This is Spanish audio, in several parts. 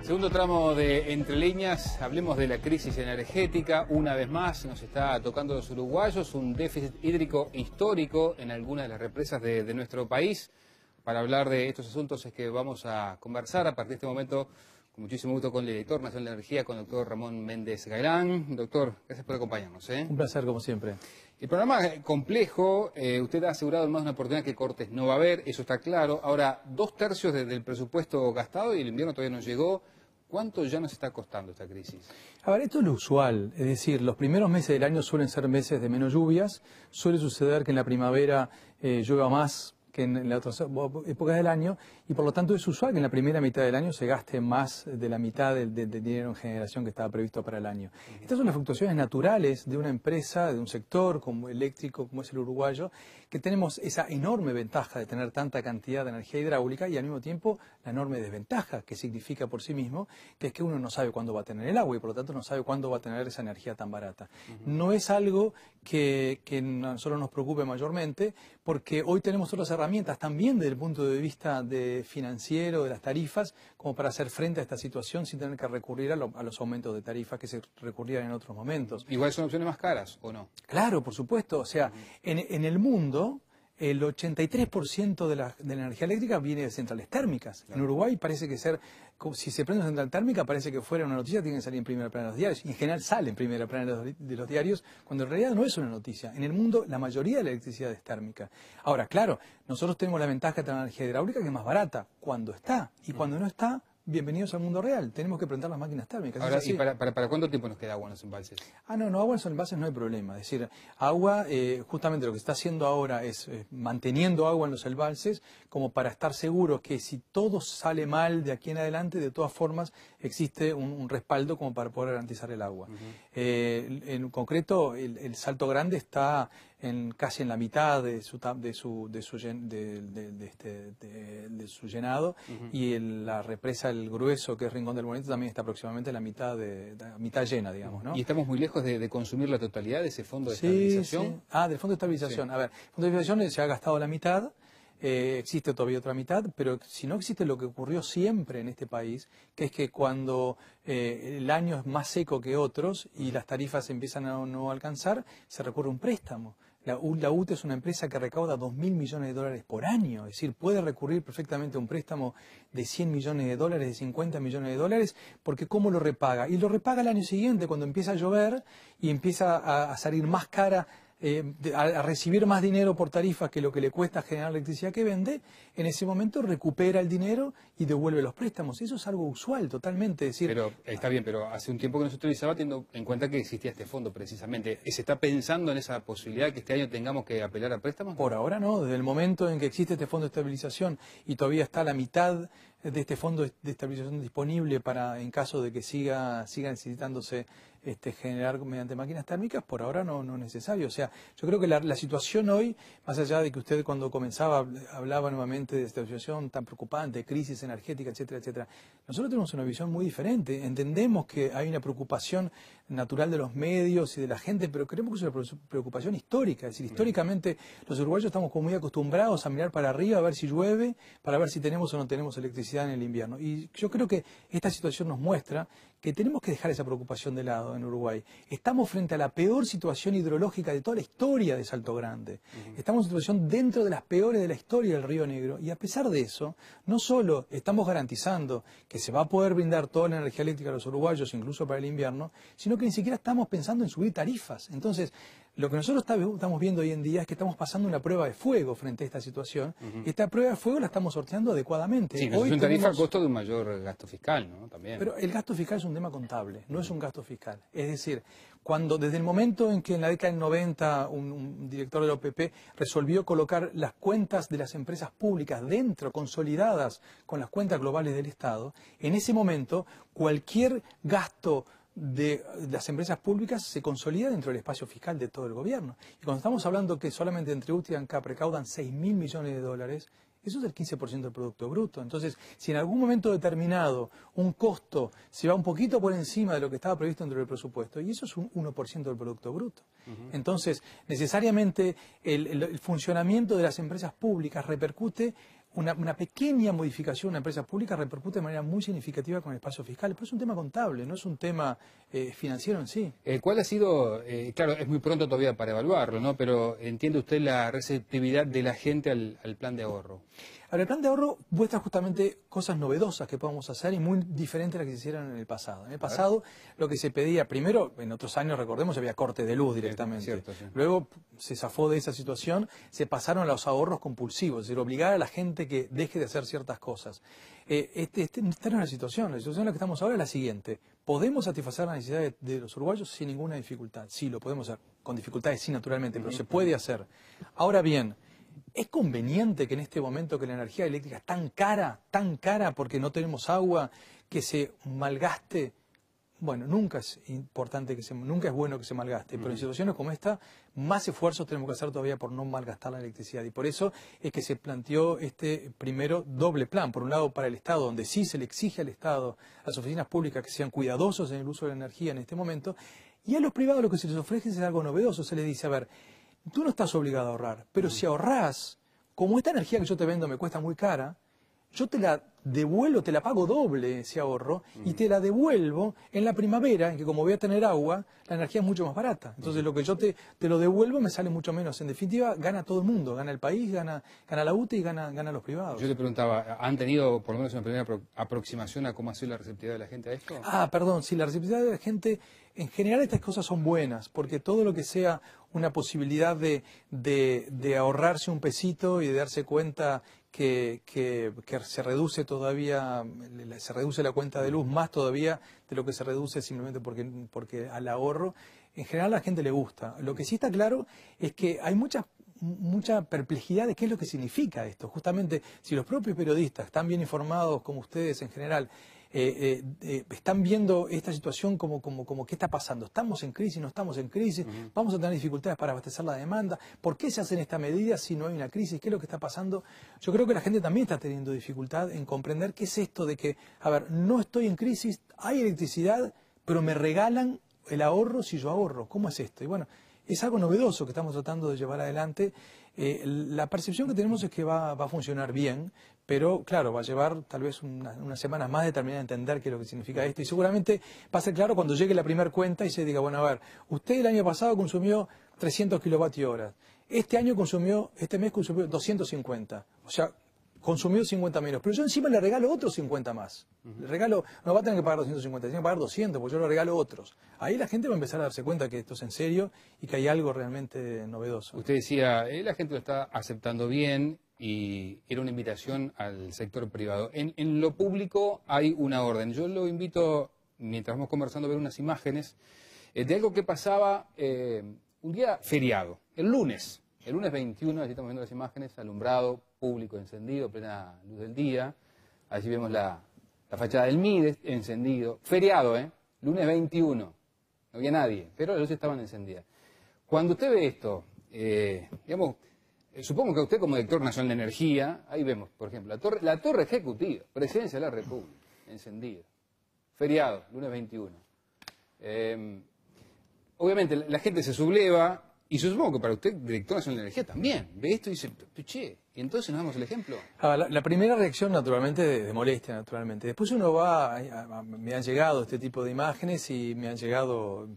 Segundo tramo de Entre Líneas, hablemos de la crisis energética. Una vez más nos está tocando a los uruguayos un déficit hídrico histórico en algunas de las represas de nuestro país. Para hablar de estos asuntos es que vamos a conversar a partir de este momento con muchísimo gusto con el director nacional de Energía, con el doctor Ramón Méndez Gailán. Doctor, gracias por acompañarnos. Un placer, como siempre. El programa es complejo, usted ha asegurado en más de una oportunidad que cortes no va a haber, eso está claro. Ahora, 2/3 del presupuesto gastado y el invierno todavía no llegó. ¿Cuánto ya nos está costando esta crisis? A ver, esto es lo usual, es decir, los primeros meses del año suelen ser meses de menos lluvias, suele suceder que en la primavera llueva más que en las otras épocas del año, y por lo tanto es usual que en la primera mitad del año se gaste más de la mitad del dinero en generación que estaba previsto para el año. Estas son las fluctuaciones naturales de una empresa, de un sector como eléctrico, como es el uruguayo, que tenemos esa enorme ventaja de tener tanta cantidad de energía hidráulica y al mismo tiempo la enorme desventaja que significa por sí mismo, que es que uno no sabe cuándo va a tener el agua y por lo tanto no sabe cuándo va a tener esa energía tan barata. No es algo que solo nos preocupe mayormente, porque hoy tenemos otras herramientas también desde el punto de vista financiero, de las tarifas, como para hacer frente a esta situación sin tener que recurrir a los aumentos de tarifas que se recurrían en otros momentos. ¿Igual son opciones más caras o no? Claro, por supuesto. O sea, en el mundo el 83% de la energía eléctrica viene de centrales térmicas. Claro. En Uruguay parece que si se prende una central térmica parece que fuera una noticia, tiene que salir en primera plana de los diarios. Y en general sale en primera plana de los diarios, cuando en realidad no es una noticia. En el mundo la mayoría de la electricidad es térmica. Ahora, claro, nosotros tenemos la ventaja de la energía hidráulica que es más barata cuando está. Y cuando no está, bienvenidos al mundo real. Tenemos que prender las máquinas térmicas. Ahora, ¿y para cuánto tiempo nos queda agua en los embalses? No, agua en los embalses no hay problema. Es decir, agua, justamente lo que se está haciendo ahora es manteniendo agua en los embalses como para estar seguros que si todo sale mal de aquí en adelante, de todas formas existe un respaldo como para poder garantizar el agua. En concreto, el Salto Grande está casi en la mitad de su llenado y la represa El Grueso, que es Rincón del Bonito, también está aproximadamente en la mitad llena, digamos, ¿no? ¿Y estamos muy lejos de consumir la totalidad de ese fondo de estabilización? Sí. Del fondo de estabilización. Sí. A ver, el fondo de estabilización se ha gastado la mitad. Existe todavía otra mitad, pero si no existe lo que ocurrió siempre en este país, que es que cuando el año es más seco que otros y las tarifas empiezan a no alcanzar, se recurre a un préstamo. La UTE es una empresa que recauda 2.000 millones de dólares por año, es decir, puede recurrir perfectamente a un préstamo de 100 millones de dólares, de 50 millones de dólares, porque ¿cómo lo repaga? Y lo repaga el año siguiente, cuando empieza a llover y empieza a salir más cara, a recibir más dinero por tarifas que lo que le cuesta generar la electricidad que vende. En ese momento recupera el dinero y devuelve los préstamos. Eso es algo usual totalmente. Es decir, pero está bien, pero hace un tiempo que no se utilizaba teniendo en cuenta que existía este fondo precisamente. ¿Se está pensando en esa posibilidad que este año tengamos que apelar a préstamos? Por ahora no. Desde el momento en que existe este fondo de estabilización y todavía está la mitad de este fondo de estabilización disponible en caso de que siga necesitándose generar mediante máquinas térmicas, por ahora no es necesario. O sea, yo creo que la situación hoy, más allá de que usted cuando comenzaba hablaba nuevamente de esta situación tan preocupante, crisis energética, etcétera, etcétera, nosotros tenemos una visión muy diferente. Entendemos que hay una preocupación natural de los medios y de la gente, pero creemos que es una preocupación histórica. Es decir, históricamente los uruguayos estamos como muy acostumbrados a mirar para arriba, a ver si llueve, para ver si tenemos o no tenemos electricidad en el invierno. Y yo creo que esta situación nos muestra que tenemos que dejar esa preocupación de lado en Uruguay. Estamos frente a la peor situación hidrológica de toda la historia de Salto Grande. Estamos en una situación dentro de las peores de la historia del Río Negro. Y a pesar de eso, no solo estamos garantizando que se va a poder brindar toda la energía eléctrica a los uruguayos, incluso para el invierno, sino que ni siquiera estamos pensando en subir tarifas. Entonces, lo que nosotros estamos viendo hoy en día es que estamos pasando una prueba de fuego frente a esta situación. Esta prueba de fuego la estamos sorteando adecuadamente. Sí, hoy una tarifa a costo de un mayor gasto fiscal, ¿no? También. Pero el gasto fiscal es un tema contable, no es un gasto fiscal. Es decir, desde el momento en que en la década del 90 un director de la OPP resolvió colocar las cuentas de las empresas públicas consolidadas con las cuentas globales del Estado, en ese momento cualquier gasto de las empresas públicas se consolida dentro del espacio fiscal de todo el gobierno. Y cuando estamos hablando que solamente entre UTE y ANCAP recaudan 6.000 millones de dólares, eso es el 15% del Producto Bruto. Entonces, si en algún momento determinado un costo se va un poquito por encima de lo que estaba previsto dentro del presupuesto, y eso es un 1% del Producto Bruto. Entonces, necesariamente el funcionamiento de las empresas públicas repercute una pequeña modificación en una empresa pública repercute de manera muy significativa con el espacio fiscal. Pero es un tema contable, no es un tema financiero en sí. ¿Cuál ha sido, claro, es muy pronto todavía para evaluarlo, ¿no? Pero ¿entiende usted la receptividad de la gente al plan de ahorro? Ahora, el plan de ahorro muestra justamente cosas novedosas que podemos hacer y muy diferentes a las que se hicieron en el pasado. En el pasado, lo que se pedía, primero, en otros años, recordemos, había corte de luz directamente. Cierto, sí. Luego se zafó de esa situación, se pasaron a los ahorros compulsivos, es decir, obligar a la gente que deje de hacer ciertas cosas. Esta no es la situación en la que estamos ahora es la siguiente. ¿Podemos satisfacer las necesidades de los uruguayos sin ninguna dificultad? Sí, lo podemos hacer. Con dificultades sí, naturalmente, pero se puede hacer. Ahora bien, ¿es conveniente que en este momento que la energía eléctrica es tan cara porque no tenemos agua, que se malgaste? Bueno, nunca es importante nunca es bueno que se malgaste, pero en situaciones como esta, más esfuerzos tenemos que hacer todavía por no malgastar la electricidad. Y por eso es que se planteó este primero doble plan. Por un lado, para el Estado, donde sí se le exige al Estado, a las oficinas públicas, que sean cuidadosos en el uso de la energía en este momento, y a los privados lo que se les ofrece es algo novedoso. Se les dice, a ver, tú no estás obligado a ahorrar, pero si ahorrás, como esta energía que yo te vendo me cuesta muy cara, yo te la devuelvo, te la pago doble ese ahorro y te la devuelvo en la primavera, en que como voy a tener agua, la energía es mucho más barata. Entonces lo que yo te lo devuelvo me sale mucho menos. En definitiva, gana todo el mundo, gana el país, gana la UTE y gana los privados. Yo le preguntaba, ¿han tenido por lo menos una primera aproximación a cómo ha sido la receptividad de la gente a esto? Perdón, sí, la receptividad de la gente, en general estas cosas son buenas, porque todo lo que sea una posibilidad de ahorrarse un pesito y de darse cuenta que se reduce la cuenta de luz más todavía de lo que se reduce simplemente porque al ahorro, en general a la gente le gusta. Lo que sí está claro es que hay mucha perplejidad de qué es lo que significa esto. Justamente, si los propios periodistas están bien informados como ustedes en general, están viendo esta situación como qué está pasando. ¿Estamos en crisis? ¿No estamos en crisis? ¿Vamos a tener dificultades para abastecer la demanda? ¿Por qué se hacen estas medidas si no hay una crisis? ¿Qué es lo que está pasando? Yo creo que la gente también está teniendo dificultad en comprender qué es esto de que, a ver, no estoy en crisis, hay electricidad, pero me regalan el ahorro si yo ahorro. ¿Cómo es esto? Y bueno, es algo novedoso que estamos tratando de llevar adelante. La percepción que tenemos es que va a funcionar bien, pero claro, va a llevar tal vez unas semanas más de terminar de entender qué es lo que significa esto. Y seguramente va a ser claro cuando llegue la primera cuenta y se diga, bueno, a ver, usted el año pasado consumió 300 kilovatios hora. Este mes consumió 250. O sea, consumió 50 menos, pero yo encima le regalo otros 50 más. Le regalo, no va a tener que pagar 250, tiene que pagar 200, porque yo le regalo otros. Ahí la gente va a empezar a darse cuenta que esto es en serio y que hay algo realmente novedoso. Usted decía, la gente lo está aceptando bien y era una invitación al sector privado. En lo público hay una orden. Yo lo invito, mientras vamos conversando, a ver unas imágenes de algo que pasaba un día feriado, el lunes 21, así estamos viendo las imágenes, alumbrado público encendido, plena luz del día. Allí vemos la fachada del MIDE encendido. Feriado, lunes 21. No había nadie, pero las luces estaban encendidas. Cuando usted ve esto, digamos, supongo que usted como director nacional de energía, ahí vemos, por ejemplo, la torre ejecutiva, presidencia de la República, encendida. Feriado, lunes 21. Obviamente la gente se subleva. Y yo supongo que para usted, director nacional de energía, también ve esto y dice, che, y entonces nos damos el ejemplo. La primera reacción, naturalmente, de molestia, naturalmente. Después uno me han llegado este tipo de imágenes y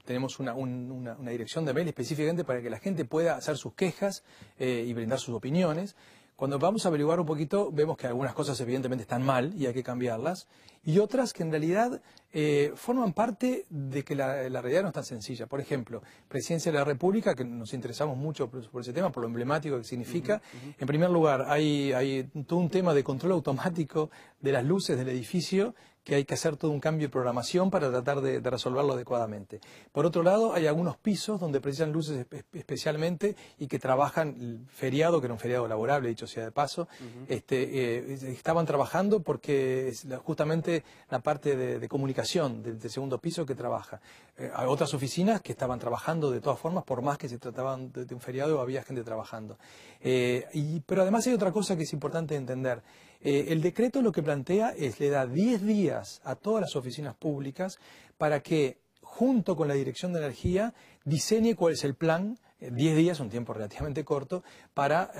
tenemos una dirección de mail específicamente para que la gente pueda hacer sus quejas y brindar sus opiniones. Cuando vamos a averiguar un poquito, vemos que algunas cosas evidentemente están mal y hay que cambiarlas, y otras que en realidad forman parte de que la realidad no es tan sencilla. Por ejemplo, Presidencia de la República, que nos interesamos mucho por ese tema, por lo emblemático que significa. En primer lugar, hay todo un tema de control automático de las luces del edificio, que hay que hacer todo un cambio de programación para tratar de resolverlo adecuadamente. Por otro lado, hay algunos pisos donde precisan luces especialmente y que trabajan feriado, que era un feriado laborable, dicho sea de paso, estaban trabajando porque es justamente la parte de comunicación del segundo piso que trabaja. Hay otras oficinas que estaban trabajando de todas formas, por más que se trataban de un feriado, había gente trabajando. Pero además hay otra cosa que es importante entender. El decreto lo que plantea le da 10 días a todas las oficinas públicas para que, junto con la Dirección de Energía, diseñe cuál es el plan 10 días, un tiempo relativamente corto, para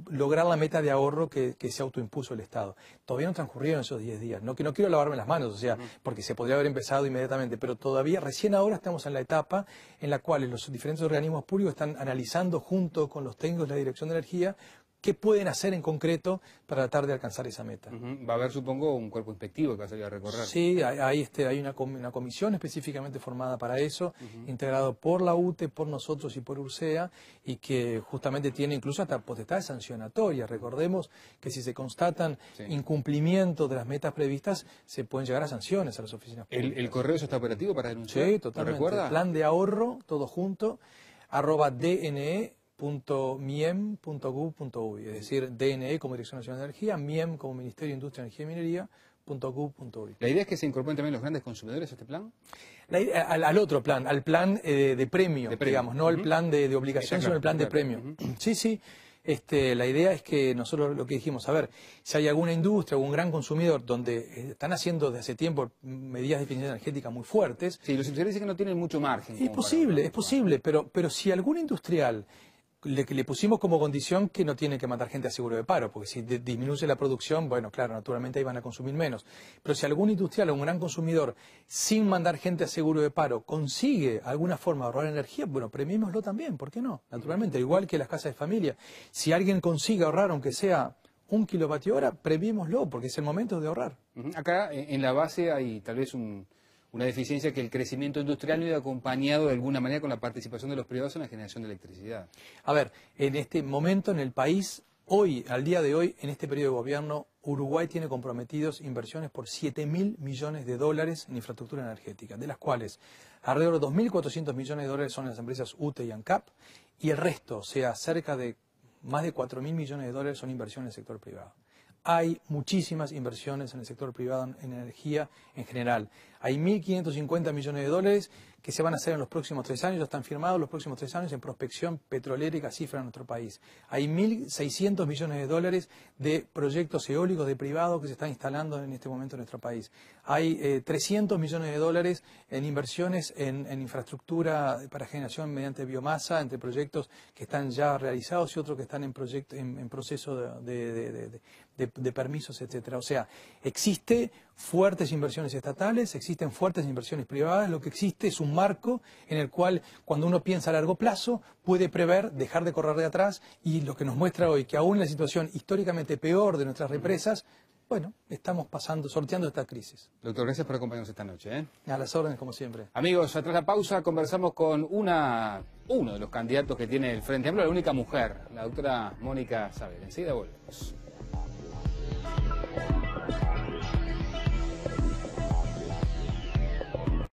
lograr la meta de ahorro que se autoimpuso el Estado. Todavía no transcurrieron esos 10 días. No quiero lavarme las manos, o sea, porque se podría haber empezado inmediatamente, pero todavía, recién ahora estamos en la etapa en la cual los diferentes organismos públicos están analizando junto con los técnicos de la Dirección de Energía qué pueden hacer en concreto para tratar de alcanzar esa meta. Va a haber, supongo, un cuerpo inspectivo que va a salir a recorrer. Sí, hay una comisión específicamente formada para eso, integrado por la UTE, por nosotros y por URSEA, y que justamente tiene incluso hasta potestad sancionatoria. Recordemos que si se constatan incumplimientos de las metas previstas, se pueden llegar a sanciones a las oficinas públicas. ¿El correo eso está operativo para denunciar? Sí, totalmente. ¿Lo recuerda? Plan de ahorro, todo junto, @dne.miem.gov.uy, es decir, DNE como Dirección Nacional de Energía, MIEM como Ministerio de Industria, Energía y Minería, .gov.uy. ¿La idea es que se incorporen también los grandes consumidores a este plan? Al otro plan, al plan de premio, digamos, no al plan de obligación, sino el plan de premio. Sí. La idea es que nosotros lo que dijimos, a ver, si hay alguna industria, algún gran consumidor donde están haciendo desde hace tiempo medidas de eficiencia energética muy fuertes. Sí, los especialistas dicen que no tienen mucho margen. Es posible, pero si algún industrial le pusimos como condición que no tiene que mandar gente a seguro de paro, porque si disminuye la producción, bueno, claro, naturalmente ahí van a consumir menos. Pero si algún industrial o un gran consumidor, sin mandar gente a seguro de paro, consigue alguna forma de ahorrar energía, bueno, premiémoslo también, ¿por qué no? Naturalmente, igual que las casas de familia. Si alguien consigue ahorrar, aunque sea 1 kWh, premiémoslo, porque es el momento de ahorrar. Acá, en la base, hay tal vez una deficiencia que el crecimiento industrial no iba acompañado de alguna manera con la participación de los privados en la generación de electricidad. A ver, en este momento en el país, al día de hoy, en este periodo de gobierno, Uruguay tiene comprometidos inversiones por 7.000 millones de dólares en infraestructura energética, de las cuales alrededor de 2.400 millones de dólares son las empresas UTE y ANCAP, y el resto, o sea, cerca de más de 4.000 millones de dólares son inversiones en el sector privado. Hay muchísimas inversiones en el sector privado en energía en general. Hay 1.550 millones de dólares que se van a hacer en los próximos 3 años, ya están firmados los próximos 3 años en prospección petrolera y gasífera en nuestro país. Hay 1.600 millones de dólares de proyectos eólicos de privados que se están instalando en este momento en nuestro país. Hay 300 millones de dólares en inversiones en infraestructura para generación mediante biomasa, entre proyectos que están ya realizados y otros que están en proceso de permisos, etcétera. O sea, existe fuertes inversiones estatales, existen fuertes inversiones privadas, lo que existe es un marco en el cual cuando uno piensa a largo plazo puede prever, dejar de correr de atrás, y lo que nos muestra hoy que aún en la situación históricamente peor de nuestras represas, bueno, estamos sorteando esta crisis. Doctor, gracias por acompañarnos esta noche. A las órdenes, como siempre. Amigos, tras la pausa conversamos con uno de los candidatos que tiene el Frente Amplio, la única mujer, la doctora Mónica Saavedra. Enseguida volvemos.